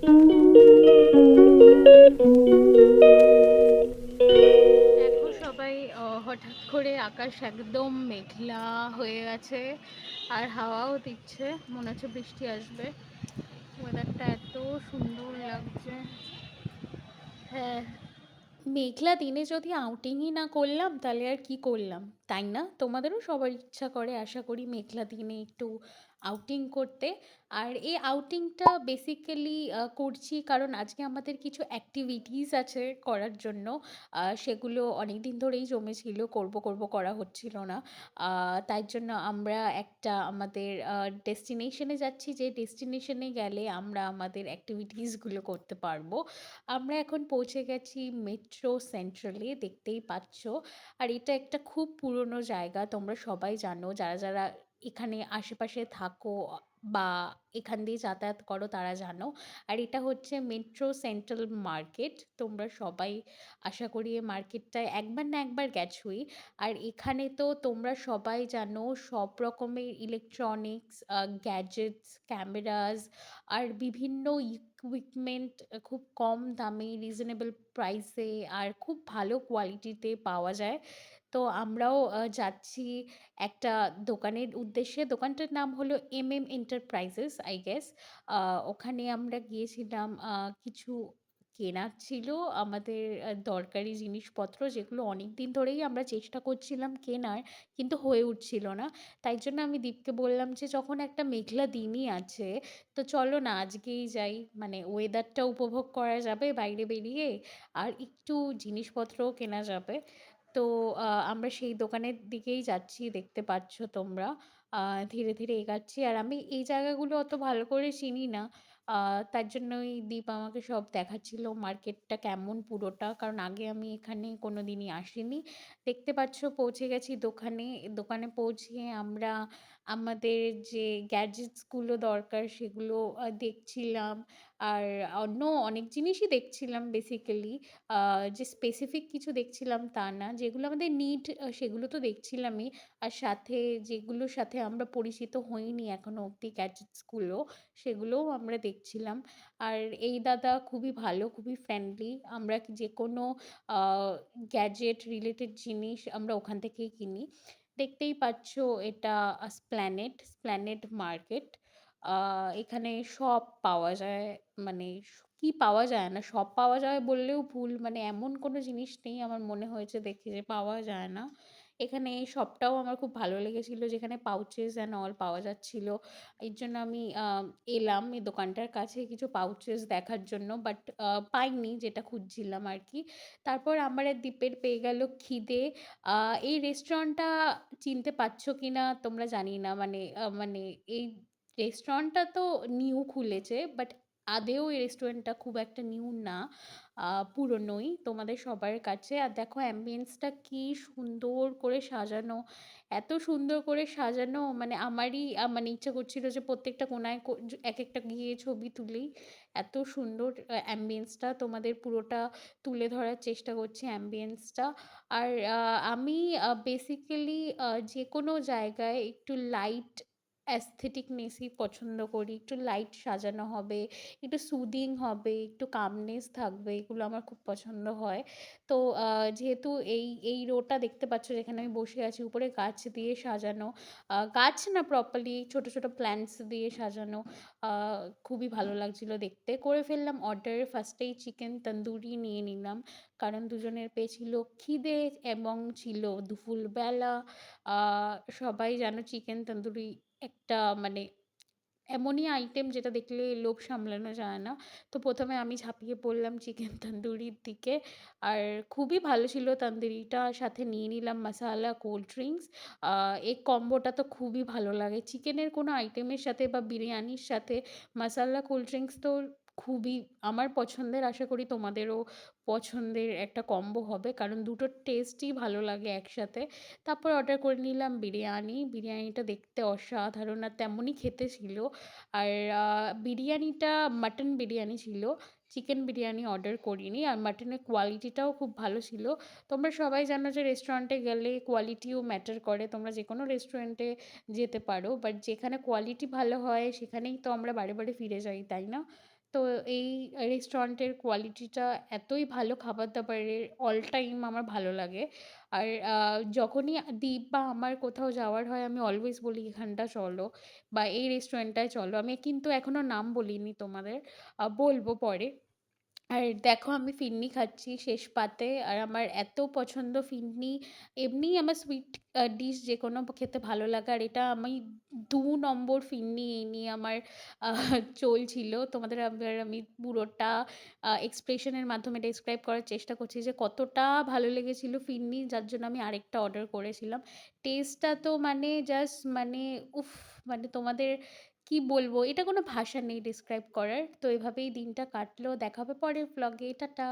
দেখো সবাই, হঠাৎ করে আকাশ একদম মেঘলা হয়ে গেছে আর হাওয়াও দিচ্ছে, মনে হচ্ছে বৃষ্টি আসবে। ওয়েদারটা এত সুন্দর লাগছে। হ্যাঁ, মেঘলা দিনে যদি আউটিংই না করলাম তাহলে আর কি করলাম, তাই না? তোমাদেরও সবার ইচ্ছা করে আশা করি মেঘলা দিনে একটু আউটিং করতে। আর এই আউটিংটা বেসিক্যালি করছি কারণ আজকে আমাদের কিছু অ্যাক্টিভিটিস আছে করার জন্য। সেগুলো অনেক দিন ধরেই জমেছিল, করব করব করা হচ্ছিল না। তাই জন্য আমরা একটা আমাদের ডেস্টিনেশনে যাচ্ছি, যে ডেস্টিনেশনে গেলে আমরা আমাদের অ্যাক্টিভিটিসগুলো করতে পারবো। আমরা এখন পৌঁছে গেছি মেট্রো সেন্ট্রালে, দেখতেই পাচ্ছ। আর এটা একটা খুব পুরনো জায়গা, তোমরা সবাই জানো, যারা যারা এখানে আশেপাশে থাকো বা এখান দিয়ে যাতায়াত করো তারা জানো। আর এটা হচ্ছে মেট্রো সেন্ট্রাল মার্কেট। তোমরা সবাই আশা করি এই মার্কেটটায় একবার না একবার গেছোই। আর এখানে তো তোমরা সবাই জানো সব রকমের ইলেকট্রনিক্স, গ্যাজেটস, ক্যামেরাস আর বিভিন্ন ইকুইপমেন্ট খুব কম দামে, রিজনেবল প্রাইসে আর খুব ভালো কোয়ালিটিতে পাওয়া যায়। তো আমরাও যাচ্ছি একটা দোকানের উদ্দেশ্যে। দোকানটার নাম হলো এন্টারপ্রাইজেস, আই গেস। ওখানে আমরা গিয়েছিলাম কিছু কেনার ছিল, আমাদের দরকারি জিনিসপত্র, যেগুলো অনেক দিন ধরেই আমরা চেষ্টা করছিলাম কেনার, কিন্তু হয়ে উঠছিল না। তাই জন্য আমি দীপকে বললাম যে যখন একটা মেঘলা দিনই আছে, তো চলো না আজকেই যাই, মানে ওয়েদারটা উপভোগ করা যাবে বাইরে বেরিয়ে, আর একটু জিনিসপত্রও কেনা যাবে। তো আমরা সেই দোকানের দিকেই যাচ্ছি, দেখতে পাচ্ছ তোমরা। ধীরে ধীরে এগাচ্ছি, আর আমি এই জায়গাগুলো অত ভালো করে চিনি না। তার জন্যই দীপ আমাকে সব দেখাচ্ছিল মার্কেটটা কেমন পুরোটা, কারণ আগে আমি এখানে কোনো দিনই আসিনি। দেখতে পাচ্ছ পৌঁছে গেছি দোকানে। দোকানে পৌঁছে আমরা আমাদের যে গ্যাজেটসগুলো দরকার সেগুলো দেখছিলাম। আর অন্য অনেক জিনিসই দেখছিলাম বেসিক্যালি। যে স্পেসিফিক কিছু দেখছিলাম তা না, যেগুলো আমাদের নিড সেগুলো তো দেখছিলামই। আর সাথে যেগুলোর সাথে আমরা পরিচিত হইনি এখনো অবধি গ্যাজেটসগুলো, সেগুলোও আমরা দেখছিলাম। আর এই দাদা খুবই ভালো, খুবই ফ্রেন্ডলি। আমরা যে কোনো গ্যাজেট রিলেটেড জিনিস আমরা ওখান থেকেই কিনি। দেখতেই পাচ্ছ এটা স্প্ল্যানেড মার্কেট। এখানে সব পাওয়া যায়, মানে কি পাওয়া যায় না, সব পাওয়া যায় বললেও ভুল, মানে এমন কোনো জিনিস নেই আমার মনে হয়েছে দেখে যে পাওয়া যায় না। এখানে সবটাও আমার খুব ভালো লেগেছিল, যেখানে পাউচেস অ্যান্ড অল পাওয়া যাচ্ছিল। এর জন্য আমি এলাম এই দোকানটার কাছে কিছু পাউচেস দেখার জন্য, বাট পাইনি যেটা খুঁজছিলাম আর কি। তারপর আমার আর দ্বীপের পেয়ে গেল খিদে। এই রেস্টুরেন্টটা চিনতে পারছো কি না তোমরা জানি না, মানে এই রেস্টুরেন্টটা তো নিউ খুলেছে, বাট আদেও এই রেস্টুরেন্টটা খুব একটা নিউ না, পুরনোই তোমাদের সবার কাছে। আর দেখো অ্যাম্বিয়েন্সটা কি সুন্দর করে সাজানো, এত সুন্দর করে সাজানো, মানে আমারই মানে ইচ্ছা করছিল যে প্রত্যেকটা কোনায় এক একটা গিয়ে ছবি তুলি। এত সুন্দর অ্যাম্বিয়েন্সটা, তোমাদের পুরোটা তুলে ধরার চেষ্টা করছি অ্যাম্বিয়েন্সটা। আর আমি বেসিক্যালি যে কোনো জায়গায় একটু লাইট অ্যাস্থেটিকনেসই পছন্দ করি, একটু লাইট সাজানো হবে, একটু সুদিং হবে, একটু কামনেস থাকবে, এগুলো আমার খুব পছন্দ হয়। তো যেহেতু এই রোটা দেখতে পাচ্ছ যেখানে আমি বসে আছি, উপরে গাছ দিয়ে সাজানো, গাছ না প্রপারলি ছোট ছোট প্ল্যান্টস দিয়ে সাজানো, খুবই ভালো লাগছিল দেখতে। করে ফেললাম অর্ডার, ফার্স্টেই চিকেন তন্দুরি নিয়ে নিলাম, কারণ দুজনের পেয়েছিল খিদে এবং ছিল দুপুরবেলা। সবাই জানো চিকেন তন্দুরি একটা মানে এমনই আইটেম যেটা দেখলে লোভ সামলানো যায় না। তো প্রথমে আমি ঝাঁপিয়ে পড়লাম চিকেন তন্দুরির দিকে। আর খুবই ভালো ছিল তন্দুরিটা, সাথে নিয়ে নিলাম মশালা কোল্ড ড্রিঙ্কস। এই কম্বোটা তো খুবই ভালো লাগে চিকেনের কোনো আইটেমের সাথে বা বিরিয়ানির সাথে। মশালা কোল্ড ড্রিঙ্কস তো খুবই আমার পছন্দের, আশা করি তোমাদেরও পছন্দের একটা কম্বো হবে, কারণ দুটোর টেস্টই ভালো লাগে একসাথে। তারপর অর্ডার করে নিলাম বিরিয়ানি। বিরিয়ানিটা দেখতে অসাধারণ আর তেমনই খেতে ছিল। আর বিরিয়ানিটা মাটন বিরিয়ানি ছিল, চিকেন বিরিয়ানি অর্ডার করিনি। আর মাটনের কোয়ালিটিটাও খুব ভালো ছিল। তোমরা সবাই জানো যে রেস্টুরেন্টে গেলে কোয়ালিটিও ম্যাটার করে, তোমরা যে কোনো রেস্টুরেন্টে যেতে পারো, বাট যেখানে কোয়ালিটি ভালো হয় সেখানেই তো আমরা বারে বারে ফিরে যাই, তাই না? তো এই রেস্টুরেন্টের কোয়ালিটিটা এতই ভালো, খাবার-দাবারের অল টাইম আমার ভালো লাগে। আর যখনই দ্বীপ বা আমার কোথাও যাওয়ার হয় আমি অলওয়েজ বলি এখানটা চলো বা এই রেস্টুরেন্টটায় চলো। আমি কিন্তু এখনো নাম বলিনি তোমাদের। বলব পরে। আর দেখো আমি ফিরনি খাচ্ছি শেষ পাতে। আর আমার এত পছন্দ ফিরনি। এমনিই আমার সুইট ডিশ যেকোনো খেতে ভালো লাগে। আর এটা আমি ২ নম্বর ফিরনি এই নিয়ে আমার চলছিল। তোমাদের আবার আমি পুরোটা এক্সপ্রেশন এর মাধ্যমে ডেসক্রাইব করার চেষ্টা করছি যে কতটা ভালো লেগেছিল ফিরনি, যার জন্য আমি আরেকটা অর্ডার করেছিলাম। টেস্টটা তো মানে জাস্ট মানে উফ! মানে তোমাদের কি বলবো? এটা কোনো ভাষা নেই ডেসক্রাইব করার। তো এভাবেই দিনটা কাটলো। দেখা হবে পরের ভ্লগে। টাটা।